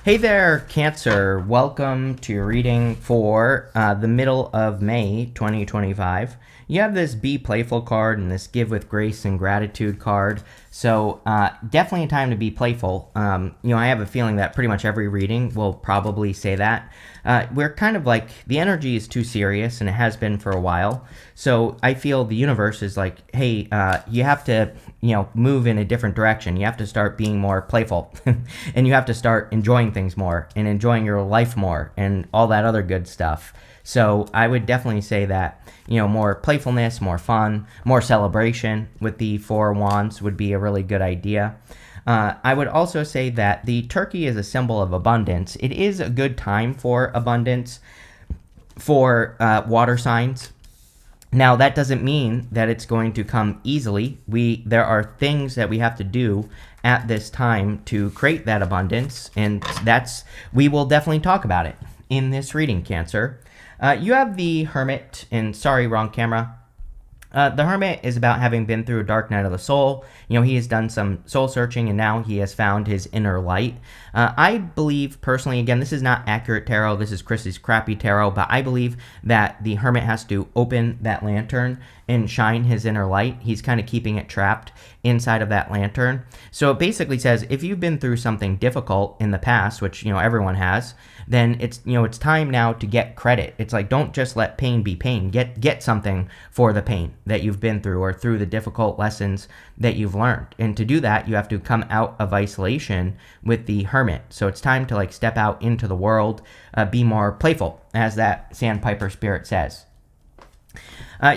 Hey there, Cancer. Welcome to your reading for the middle of May 2025. You have this Be Playful card and this Give with Grace and Gratitude card. So definitely a time to be playful. I have a feeling that pretty much every reading will probably say that. We're kind of like, the energy is too serious, and it has been for a while. So I feel the universe is like, hey, you have to, move in a different direction. You have to start being more playful, and you have to start enjoying things more and enjoying your life more and all that other good stuff. So I would definitely say that, more playfulness, more fun, more celebration with the Four Wands would be a really good idea. I would also say that the turkey is a symbol of abundance. It is a good time for abundance for water signs. Now, that doesn't mean that it's going to come easily. There are things that we have to do at this time to create that abundance, and we will definitely talk about it in this reading, Cancer. You have the Hermit, and sorry, wrong camera. The Hermit is about having been through a dark night of the soul. He has done some soul searching, and now he has found his inner light. I believe personally, again, this is not accurate tarot. This is Chris's crappy tarot, but I believe that the Hermit has to open that lantern and shine his inner light. He's kind of keeping it trapped inside of that lantern. So it basically says, if you've been through something difficult in the past, which, everyone has, then it's time now to get credit. It's like, don't just let pain be pain. Get something for the pain that you've been through, or through the difficult lessons that you've learned. And to do that, you have to come out of isolation with the Hermit. So it's time to step out into the world, be more playful, as that Sandpiper spirit says.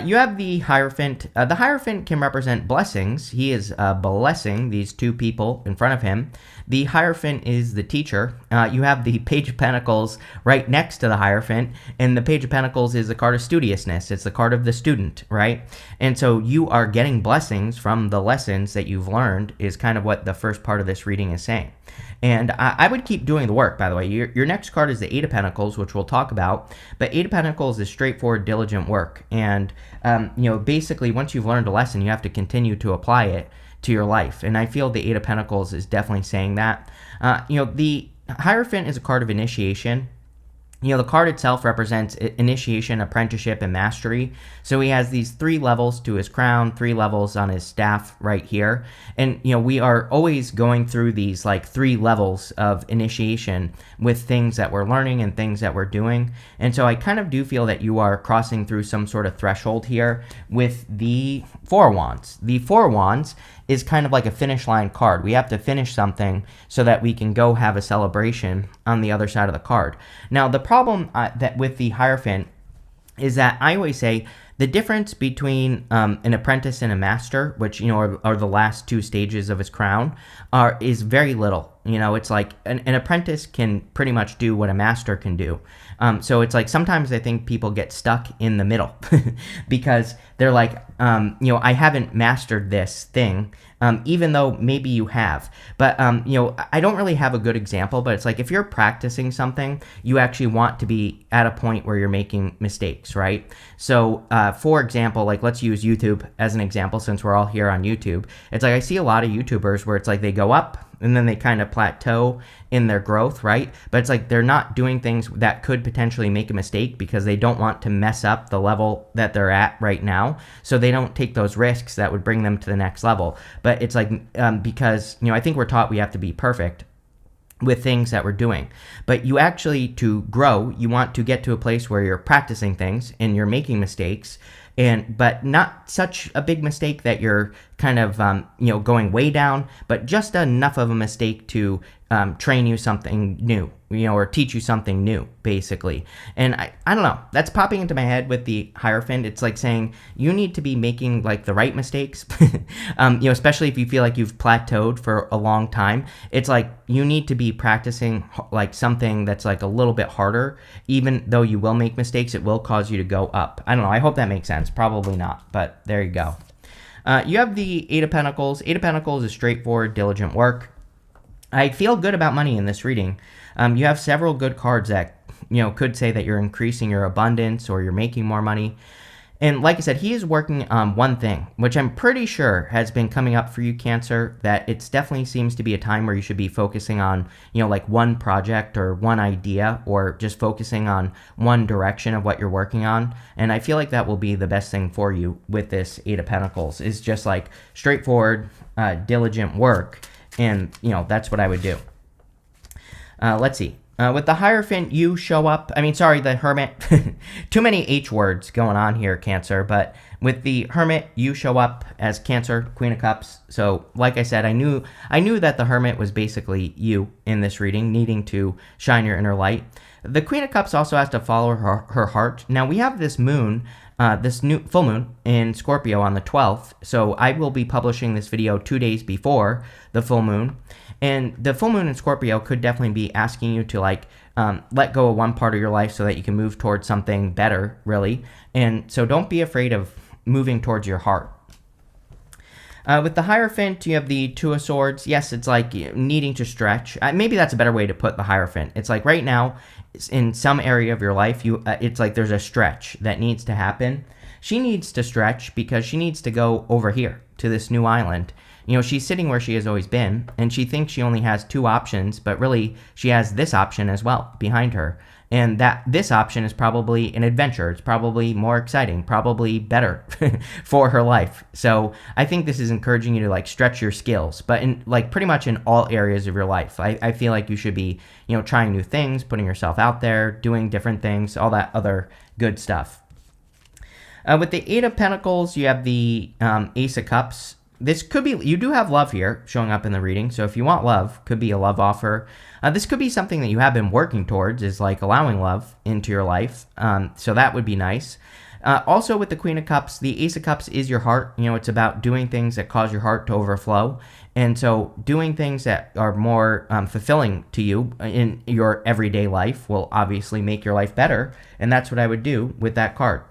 You have the Hierophant. The Hierophant can represent blessings. He is blessing these two people in front of him. The Hierophant is the teacher. You have the Page of Pentacles right next to the Hierophant, and the Page of Pentacles is the card of Studiousness. It's the card of the student, right? And so you are getting blessings from the lessons that you've learned, is kind of what the first part of this reading is saying. And I would keep doing the work, by the way. Your next card is the Eight of Pentacles, which we'll talk about. But Eight of Pentacles is straightforward, diligent work. And, basically, once you've learned a lesson, you have to continue to apply it to your life. And I feel the Eight of Pentacles is definitely saying that. The Hierophant is a card of initiation. The card itself represents initiation, apprenticeship, and mastery. So he has these 3 levels to his crown, 3 levels on his staff right here. And, we are always going through these 3 levels of initiation with things that we're learning and things that we're doing. And so I kind of do feel that you are crossing through some sort of threshold here with the Four Wands. The Four Wands is kind of like a finish line card. We have to finish something so that we can go have a celebration on the other side of the card. Now, the problem that with the Hierophant is that I always say the difference between an apprentice and a master, which are the last 2 stages of his crown, is very little. It's like an apprentice can pretty much do what a master can do. So it's like sometimes I think people get stuck in the middle because they're like, I haven't mastered this thing, even though maybe you have. But, I don't really have a good example, but it's like if you're practicing something, you actually want to be at a point where you're making mistakes, right? So, for example, let's use YouTube as an example, since we're all here on YouTube. It's like I see a lot of YouTubers where it's like they go up and then they kind of plateau in their growth, right? But it's like they're not doing things that could potentially make a mistake because they don't want to mess up the level that they're at right now. So they don't take those risks that would bring them to the next level. But it's like, because, I think we're taught we have to be perfect with things that we're doing. But you actually, to grow, you want to get to a place where you're practicing things and you're making mistakes, but not such a big mistake that you're kind of, going way down, but just enough of a mistake to train you something new, or teach you something new, basically. And I don't know, that's popping into my head with the Hierophant. It's like saying you need to be making the right mistakes, especially if you feel like you've plateaued for a long time. It's like you need to be practicing something that's a little bit harder. Even though you will make mistakes, it will cause you to go up. I don't know, I hope that makes sense. Probably not, but there you go. You have the Eight of Pentacles. Eight of Pentacles is straightforward, diligent work. I feel good about money in this reading. You have several good cards that, could say that you're increasing your abundance or you're making more money. And like I said, he is working on one thing, which I'm pretty sure has been coming up for you, Cancer, that it definitely seems to be a time where you should be focusing on, like one project or one idea, or just focusing on one direction of what you're working on. And I feel like that will be the best thing for you with this Eight of Pentacles, is just like straightforward, diligent work. And, that's what I would do. Let's see. With the Hierophant, you show up. The Hermit. Too many H words going on here, Cancer. But with the Hermit, you show up as Cancer, Queen of Cups. So, like I said, I knew that the Hermit was basically you in this reading, needing to shine your inner light. The Queen of Cups also has to follow her heart. Now, we have this moon, this new full moon in Scorpio on the 12th. So, I will be publishing this video 2 days before the full moon. And the full moon in Scorpio could definitely be asking you to let go of one part of your life so that you can move towards something better, really. And so don't be afraid of moving towards your heart. With the Hierophant, you have the Two of Swords. Yes, it's like needing to stretch. Maybe that's a better way to put the Hierophant. It's like right now, in some area of your life, it's like there's a stretch that needs to happen. She needs to stretch because she needs to go over here to this new island. She's sitting where she has always been, and she thinks she only has two options, but really she has this option as well behind her. And that this option is probably an adventure. It's probably more exciting, probably better for her life. So I think this is encouraging you to stretch your skills, but in pretty much in all areas of your life. I feel like you should be, trying new things, putting yourself out there, doing different things, all that other good stuff. With the Eight of Pentacles, you have the Ace of Cups. This could be, you do have love here showing up in the reading. So if you want love, could be a love offer. This could be something that you have been working towards, is allowing love into your life. So that would be nice. Also with the Queen of Cups, the Ace of Cups is your heart. It's about doing things that cause your heart to overflow. And so doing things that are more fulfilling to you in your everyday life will obviously make your life better. And that's what I would do with that card.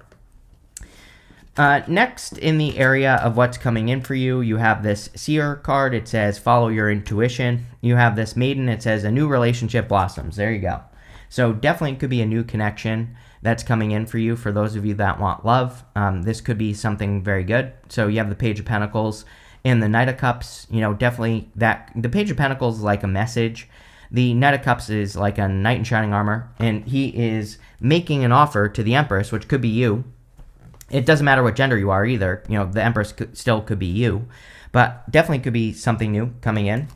Next, in the area of what's coming in for you, you have this Seer card. It says, follow your intuition. You have this Maiden. It says, a new relationship blossoms. There you go. So definitely could be a new connection that's coming in for you. For those of you that want love, this could be something very good. So you have the Page of Pentacles and the Knight of Cups. Definitely that the Page of Pentacles is like a message. The Knight of Cups is like a knight in shining armor, and he is making an offer to the Empress, which could be you. It doesn't matter what gender you are either. The Empress still could be you, but definitely could be something new coming in.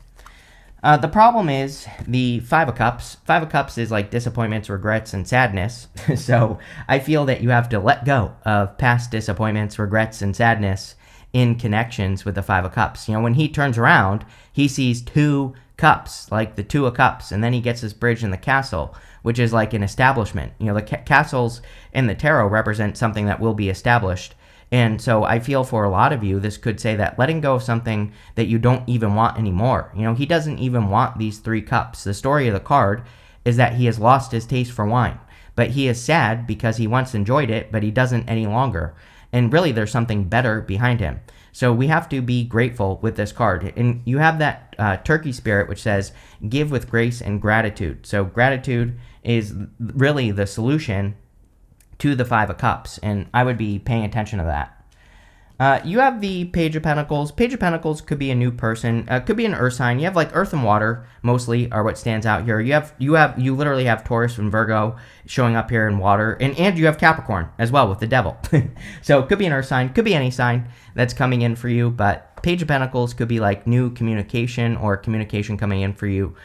The problem is the Five of Cups. Five of Cups is like disappointments, regrets, and sadness. So I feel that you have to let go of past disappointments, regrets, and sadness in connections with the Five of Cups. When he turns around, he sees two cups, like the Two of Cups, and then he gets this bridge in the castle, which is like an establishment. The castles in the tarot represent something that will be established. And so I feel for a lot of you, this could say that letting go of something that you don't even want anymore. He doesn't even want these three cups. The story of the card is that he has lost his taste for wine, but he is sad because he once enjoyed it, but he doesn't any longer. And really, there's something better behind him. So we have to be grateful with this card. And you have that turkey spirit, which says, give with grace and gratitude. So gratitude is really the solution to the Five of Cups, and I would be paying attention to that. You have the Page of Pentacles. Page of Pentacles could be a new person, could be an earth sign. You have earth and water mostly are what stands out here. You literally have Taurus and Virgo showing up here in water, and you have Capricorn as well with the Devil. So it could be an earth sign, could be any sign that's coming in for you, but Page of Pentacles could be new communication or communication coming in for you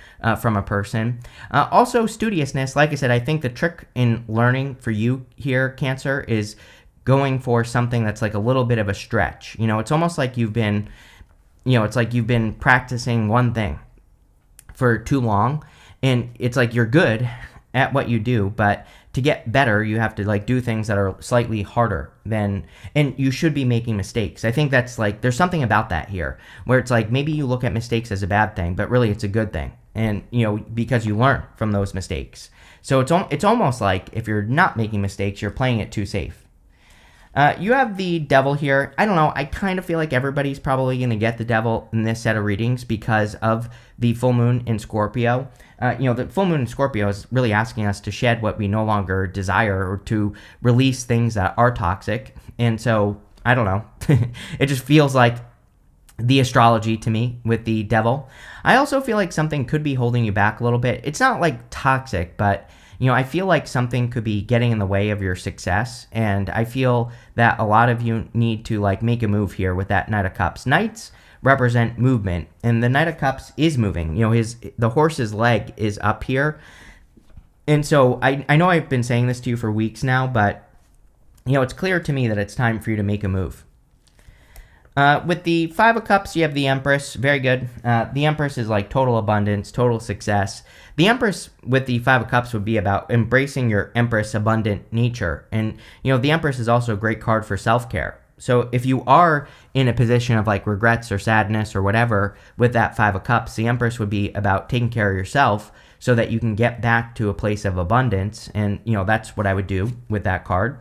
from a person. Also, studiousness. Like I said, I think the trick in learning for you here, Cancer, is going for something that's a little bit of a stretch. It's almost like you've been, it's like you've been practicing one thing for too long, and it's like you're good at what you do, but to get better, you have to do things that are slightly harder than, and you should be making mistakes. I think that's there's something about that here, where it's maybe you look at mistakes as a bad thing, but really it's a good thing. And, because you learn from those mistakes. So it's almost like if you're not making mistakes, you're playing it too safe. You have the devil here. I don't know. I kind of feel like everybody's probably going to get the devil in this set of readings because of the full moon in Scorpio. The full moon in Scorpio is really asking us to shed what we no longer desire or to release things that are toxic. And so, I don't know. It just feels like the astrology to me with the devil. I also feel like something could be holding you back a little bit. It's not like toxic, but I feel like something could be getting in the way of your success, and I feel that a lot of you need to like make a move here with that Knight of Cups. Knights represent movement, and the Knight of Cups is moving. The horse's leg is up here, and so I know I've been saying this to you for weeks now, but it's clear to me that it's time for you to make a move. With the Five of Cups, you have the Empress. Very good. The Empress is like total abundance, total success. The Empress with the Five of Cups would be about embracing your Empress abundant nature. And, the Empress is also a great card for self-care. So if you are in a position of like regrets or sadness or whatever with that Five of Cups, the Empress would be about taking care of yourself so that you can get back to a place of abundance. And, that's what I would do with that card.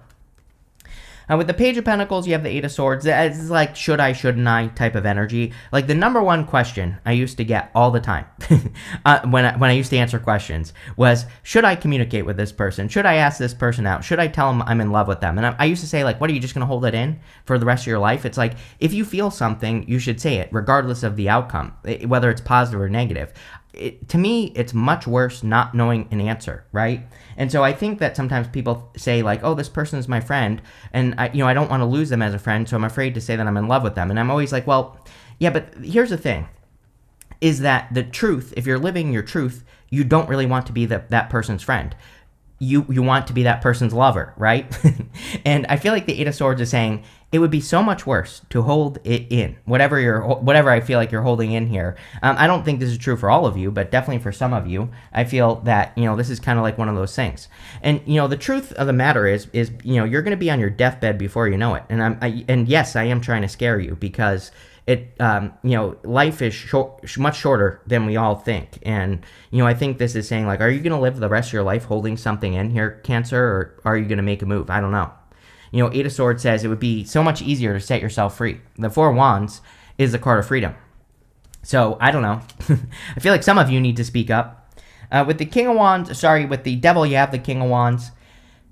With the Page of Pentacles, you have the Eight of Swords. It's like, should I, shouldn't I type of energy. Like the number one question I used to get all the time when I used to answer questions was, should I communicate with this person? Should I ask this person out? Should I tell them I'm in love with them? And I used to say, like, what, are you just going to hold it in for the rest of your life? It's like, if you feel something, you should say it, regardless of the outcome, whether it's positive or negative. To me, it's much worse not knowing an answer, right? And so I think that sometimes people say like, oh, this person is my friend, and I don't want to lose them as a friend, so I'm afraid to say that I'm in love with them. And I'm always like, well, yeah, but here's the thing, is that the truth, if you're living your truth, you don't really want to be that person's friend. You want to be that person's lover, right? And I feel like the Eight of Swords is saying it would be so much worse to hold it in, whatever I feel like you're holding in here. I don't think this is true for all of you, but definitely for some of you, I feel that this is kind of like one of those things. And the truth of the matter is you're going to be on your deathbed before you know it. And yes, I am trying to scare you because life is much shorter than we all think. And, I think this is saying, like, are you going to live the rest of your life holding something in here, Cancer, or are you going to make a move? I don't know. Eight of Swords says it would be so much easier to set yourself free. The Four of Wands is the card of freedom. So, I don't know. I feel like some of you need to speak up. With the with the Devil, you have the King of Wands.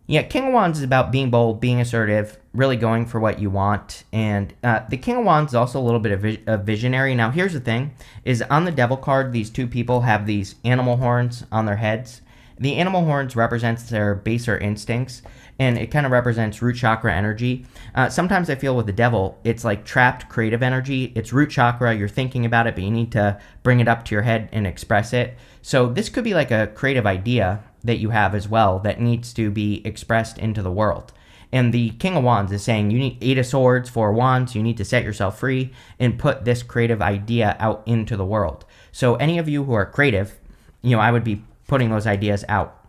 Yeah, King of Wands is about being bold, being assertive, really going for what you want. And the King of Wands is also a little bit of a visionary. Now, here's the thing, is on the Devil card, these two people have these animal horns on their heads. The animal horns represents their baser instincts, and it kind of represents root chakra energy. Sometimes I feel with the Devil, it's like trapped creative energy. It's root chakra, you're thinking about it, but you need to bring it up to your head and express it. So this could be like a creative idea that you have as well that needs to be expressed into the world. And the King of Wands is saying you need Eight of Swords, Four of Wands, you need to set yourself free and put this creative idea out into the world. So any of you who are creative, I would be putting those ideas out.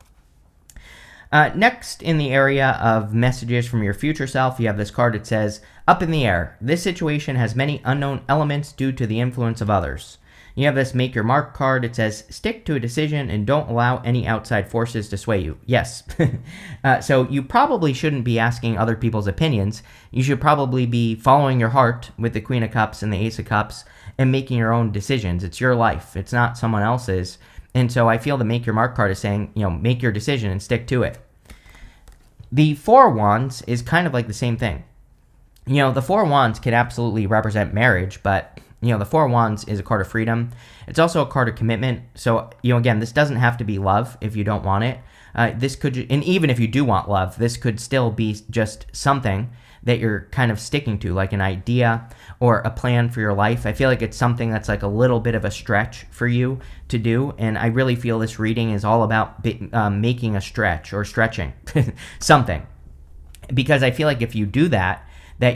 Next, in the area of messages from your future self, you have this card that says, up in the air. This situation has many unknown elements due to the influence of others. You have this Make Your Mark card. It says, stick to a decision and don't allow any outside forces to sway you. Yes. So you probably shouldn't be asking other people's opinions. You should probably be following your heart with the Queen of Cups and the Ace of Cups and making your own decisions. It's your life. It's not someone else's. And so I feel the Make Your Mark card is saying, make your decision and stick to it. The Four of Wands is kind of like the same thing. The Four of Wands can absolutely represent marriage, but the Four of Wands is a card of freedom. It's also a card of commitment. So, again, this doesn't have to be love if you don't want it. This could, and even if you do want love, this could still be just something that you're kind of sticking to, like an idea or a plan for your life. I feel like it's something that's like a little bit of a stretch for you to do. And I really feel this reading is all about making a stretch or stretching something. Because I feel like if you do that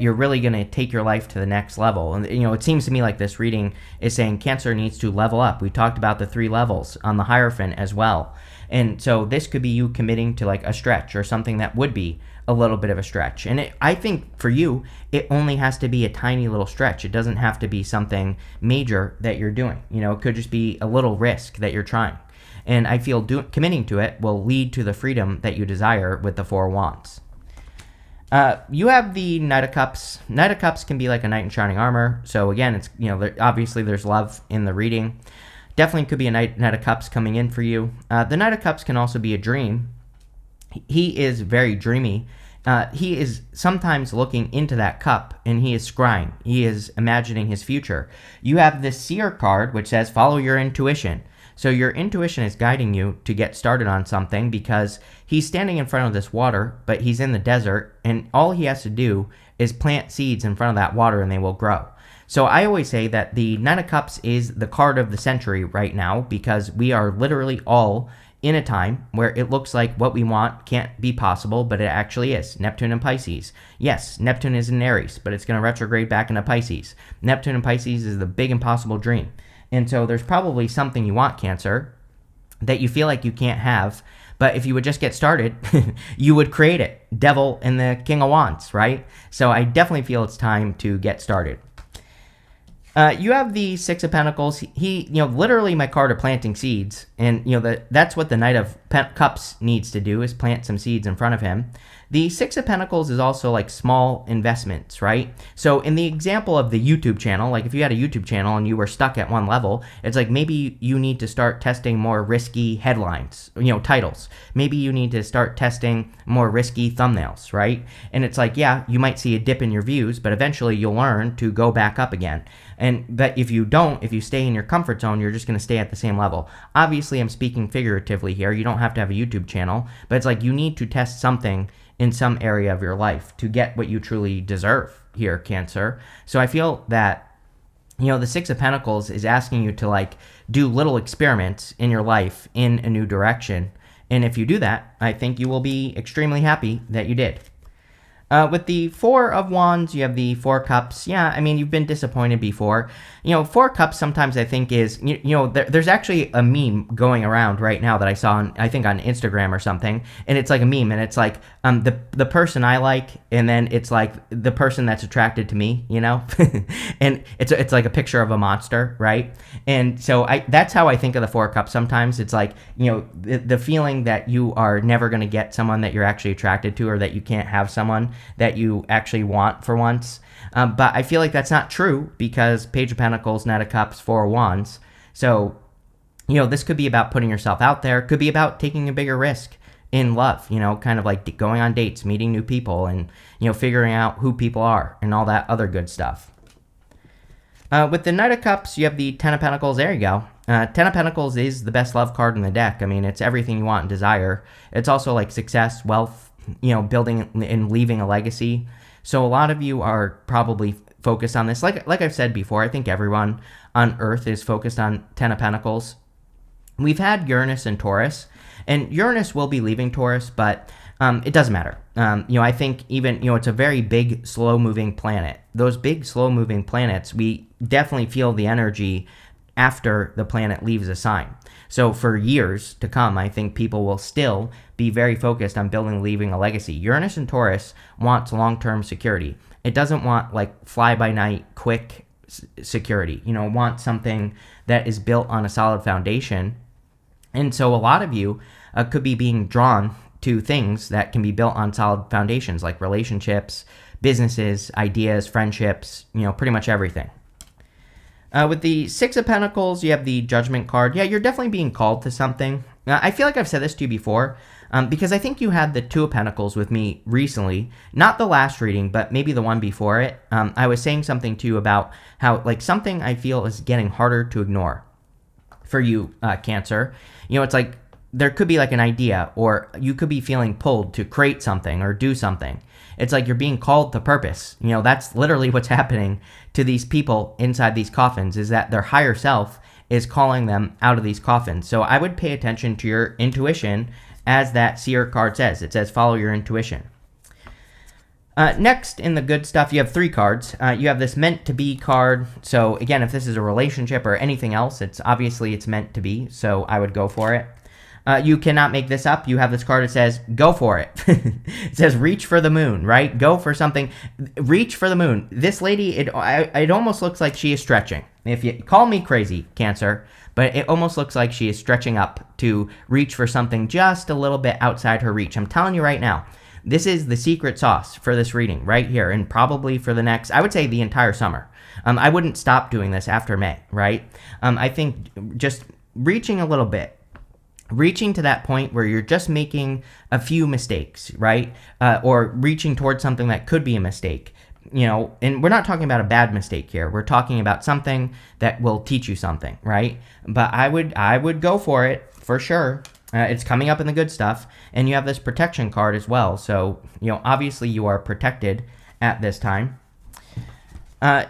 you're really going to take your life to the next level. And, it seems to me like this reading is saying Cancer needs to level up. We talked about the 3 levels on the Hierophant as well. And so this could be you committing to like a stretch or something that would be a little bit of a stretch. And I think for you, it only has to be a tiny little stretch. It doesn't have to be something major that you're doing. It could just be a little risk that you're trying. And I feel committing to it will lead to the freedom that you desire with the Four of Wands. You have the Knight of Cups. Knight of Cups can be like a knight in shining armor. So again, it's, obviously there's love in the reading. Definitely could be a Knight of Cups coming in for you. The Knight of Cups can also be a dream. He is very dreamy. He is sometimes looking into that cup and he is scrying. He is imagining his future. You have the Seer card, which says follow your intuition. So your intuition is guiding you to get started on something because he's standing in front of this water, but he's in the desert, and all he has to do is plant seeds in front of that water and they will grow. So I always say that the Nine of Cups is the card of the century right now because we are literally all in a time where it looks like what we want can't be possible, but it actually is. Neptune and Pisces. Yes, Neptune is in Aries, but it's going to retrograde back into Pisces. Neptune and Pisces is the big impossible dream. And so there's probably something you want, Cancer, that you feel like you can't have, but if you would just get started, you would create it. Devil and the King of Wands, right? So I definitely feel it's time to get started. You have the Six of Pentacles. He literally my card of planting seeds, and that's what the Knight of Cups needs to do is plant some seeds in front of him. The Six of Pentacles is also like small investments, right? So in the example of the YouTube channel, like if you had a YouTube channel and you were stuck at one level, it's like maybe you need to start testing more risky headlines, titles. Maybe you need to start testing more risky thumbnails, right? And it's like, yeah, you might see a dip in your views, but eventually you'll learn to go back up again. But if you stay in your comfort zone, you're just going to stay at the same level. Obviously, I'm speaking figuratively here. You don't have to have a YouTube channel, but it's like you need to test something in some area of your life to get what you truly deserve here, Cancer. So I feel that, the Six of Pentacles is asking you to like do little experiments in your life in a new direction. And if you do that, I think you will be extremely happy that you did. With the Four of Wands, you have the Four Cups. Yeah, I mean, you've been disappointed before. Four Cups sometimes I think is, there's actually a meme going around right now that I saw, I think on Instagram or something, and it's like a meme, and it's like the person I like, and then it's like the person that's attracted to me, and it's like a picture of a monster, right? And so that's how I think of the Four Cups sometimes. It's like, the feeling that you are never going to get someone that you're actually attracted to, or that you can't have someone that you actually want for once. But I feel like that's not true because Page of Pentacles, Knight of Cups, Four of Wands. So, this could be about putting yourself out there. Could be about taking a bigger risk in love, kind of like going on dates, meeting new people, and, figuring out who people are and all that other good stuff. With the Knight of Cups, you have the Ten of Pentacles. There you go. Ten of Pentacles is the best love card in the deck. I mean, it's everything you want and desire. It's also like success, wealth, building and leaving a legacy. So a lot of you are probably focused on this. Like I've said before, I think everyone on Earth is focused on Ten of Pentacles. We've had Uranus and Taurus, and Uranus will be leaving Taurus, but it doesn't matter. I think even, it's a very big, slow-moving planet. Those big, slow-moving planets, we definitely feel the energy after the planet leaves a sign. So for years to come, I think people will still be very focused on building, leaving a legacy. Uranus and Taurus wants long-term security. It doesn't want like fly-by-night, quick security. Want something that is built on a solid foundation. And so a lot of you could be being drawn to things that can be built on solid foundations, like relationships, businesses, ideas, friendships, pretty much everything. With the Six of Pentacles, you have the Judgment card. Yeah, you're definitely being called to something. I feel like I've said this to you before, because I think you had the Two of Pentacles with me recently. Not the last reading, but maybe the one before it. I was saying something to you about how, like, something I feel is getting harder to ignore for you, Cancer. It's like there could be like an idea, or you could be feeling pulled to create something or do something. It's like you're being called to purpose. That's literally what's happening to these people inside these coffins, is that their higher self is calling them out of these coffins. So I would pay attention to your intuition, as that Seer card says. It says follow your intuition. Next, in the good stuff, you have three cards. You have this meant to be card. So again, if this is a relationship or anything else, it's meant to be. So I would go for it. You cannot make this up. You have this card that says, go for it. It says, reach for the moon, right? Go for something. Reach for the moon. This lady, it almost looks like she is stretching. If you call me crazy, Cancer, but it almost looks like she is stretching up to reach for something just a little bit outside her reach. I'm telling you right now, This is the secret sauce for this reading right here, and probably for the next, I would say, the entire summer. I wouldn't stop doing this after May, right? I think just reaching a little bit, reaching to that point where you're just making a few mistakes, right? Or reaching towards something that could be a mistake, and we're not talking about a bad mistake here. We're talking about something that will teach you something, right? But I would go for it for sure. It's coming up in the good stuff, and you have this protection card as well. So, obviously you are protected at this time.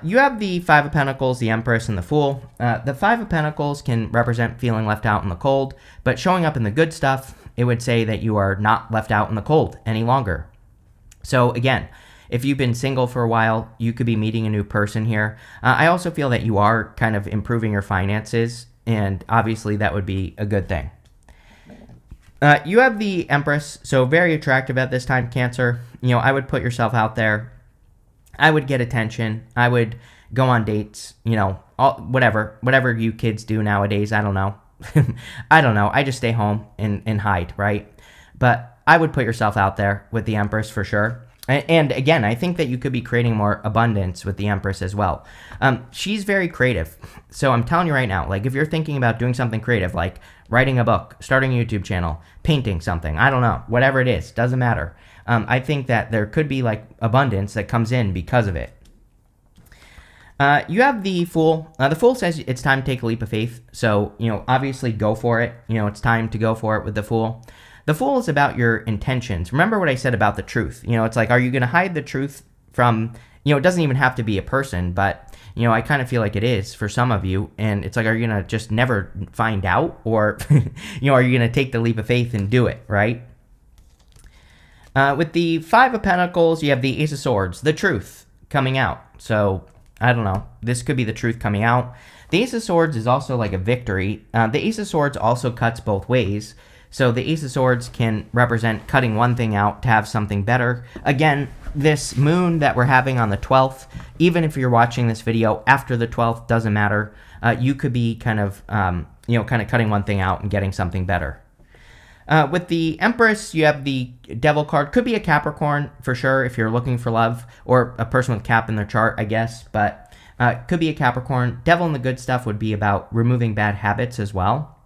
You have the Five of Pentacles, the Empress, and the Fool. The Five of Pentacles can represent feeling left out in the cold, but showing up in the good stuff, it would say that you are not left out in the cold any longer. So again, if you've been single for a while, you could be meeting a new person here. I also feel that you are kind of improving your finances, and obviously that would be a good thing. You have the Empress, so very attractive at this time, Cancer. I would put yourself out there. I would get attention. I would go on dates, whatever you kids do nowadays. I don't know. I don't know. I just stay home and hide, right? But I would put yourself out there with the Empress for sure. And again, I think that you could be creating more abundance with the Empress as well. She's very creative. So I'm telling you right now, like if you're thinking about doing something creative, like writing a book, starting a YouTube channel, painting something, I don't know, whatever it is, doesn't matter. I think that there could be like abundance that comes in because of it. You have the Fool. The Fool says it's time to take a leap of faith. So, obviously go for it. It's time to go for it with the Fool. The Fool is about your intentions. Remember what I said about the truth. It's like, are you going to hide the truth from, it doesn't even have to be a person, but, I kind of feel like it is for some of you. And it's like, are you going to just never find out? Or, are you going to take the leap of faith and do it, right? With the Five of Pentacles, you have the Ace of Swords, the truth coming out. So, I don't know. This could be the truth coming out. The Ace of Swords is also like a victory. The Ace of Swords also cuts both ways. So the Ace of Swords can represent cutting one thing out to have something better. Again, this moon that we're having on the 12th, even if you're watching this video after the 12th, doesn't matter. You could be kind of cutting one thing out and getting something better. With the Empress, you have the Devil card. Could be a Capricorn for sure if you're looking for love, or a person with Cap in their chart, I guess. But could be a Capricorn. Devil in the good stuff would be about removing bad habits as well.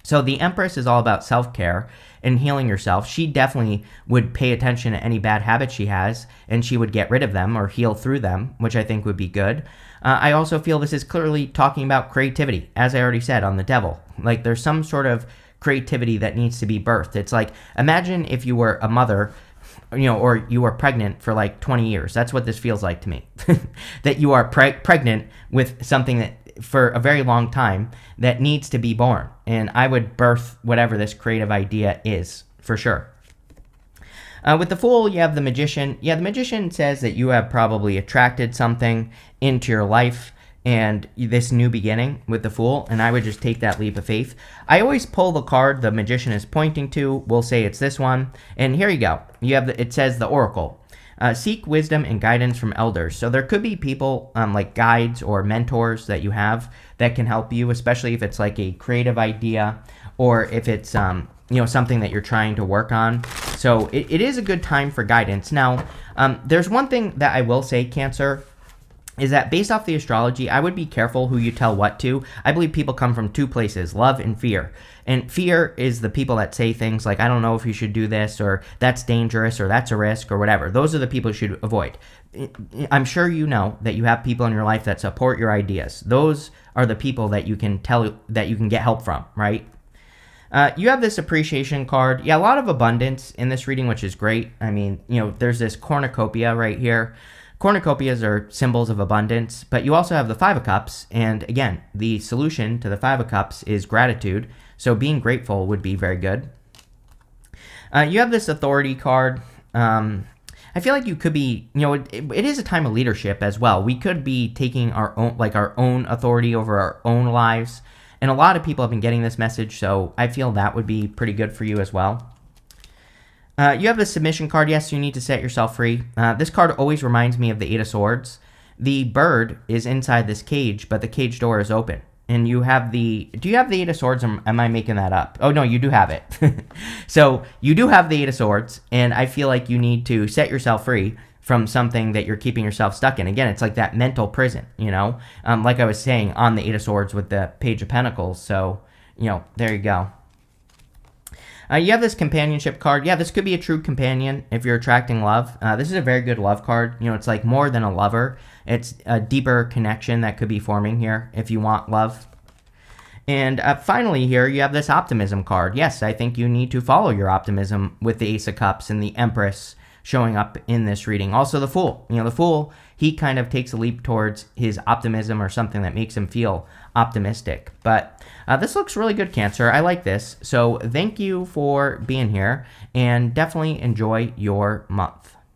So the Empress is all about self-care and healing yourself. She definitely would pay attention to any bad habits she has, and she would get rid of them or heal through them, which I think would be good. I also feel this is clearly talking about creativity, as I already said on the Devil. Like there's some sort of creativity that needs to be birthed. It's like, imagine if you were a mother, or you were pregnant for like 20 years. That's what this feels like to me. That you are pregnant with something that for a very long time that needs to be born. And I would birth whatever this creative idea is, for sure. With the Fool, you have the Magician. Yeah, the Magician says that you have probably attracted something into your life and this new beginning with the Fool, and I would just take that leap of faith. I always pull the card the Magician is pointing to. We'll say it's this one, and here you go. You have it says the Oracle. Seek wisdom and guidance from elders. So there could be people like guides or mentors that you have that can help you, especially if it's like a creative idea or if it's something that you're trying to work on. So it is a good time for guidance. Now, there's one thing that I will say, Cancer, is that based off the astrology, I would be careful who you tell what to. I believe people come from two places, love and fear. And fear is the people that say things like, I don't know if you should do this, or that's dangerous, or that's a risk, or whatever. Those are the people you should avoid. I'm sure you know that you have people in your life that support your ideas. Those are the people that you can tell that you can get help from, right? You have this appreciation card. Yeah, a lot of abundance in this reading, which is great. I mean, there's this cornucopia right here. Cornucopias are symbols of abundance, but you also have the Five of Cups, and again, the solution to the Five of Cups is gratitude, so being grateful would be very good. You have this Authority card. I feel like you could be, it is a time of leadership as well. We could be taking our own authority over our own lives, and a lot of people have been getting this message, so I feel that would be pretty good for you as well. You have the Submission card. Yes, you need to set yourself free. This card always reminds me of the Eight of Swords. The bird is inside this cage, but the cage door is open. And you have the, do you have the Eight of Swords, or am I making that up? Oh, no, you do have it. So you do have the Eight of Swords, and I feel like you need to set yourself free from something that you're keeping yourself stuck in. Again, it's like that mental prison, you know? Like I was saying, on the Eight of Swords with the Page of Pentacles. So, you know, there you go. You have this companionship card. Yeah, this could be a true companion if you're attracting love. This is a very good love card. You know, it's like more than a lover. It's a deeper connection that could be forming here if you want love. And finally here, you have this optimism card. Yes, I think you need to follow your optimism with the Ace of Cups and the Empress showing up in this reading. Also the Fool. You know, the Fool, he kind of takes a leap towards his optimism or something that makes him feel optimistic. But this looks really good, Cancer. I like this. So thank you for being here, and definitely enjoy your month.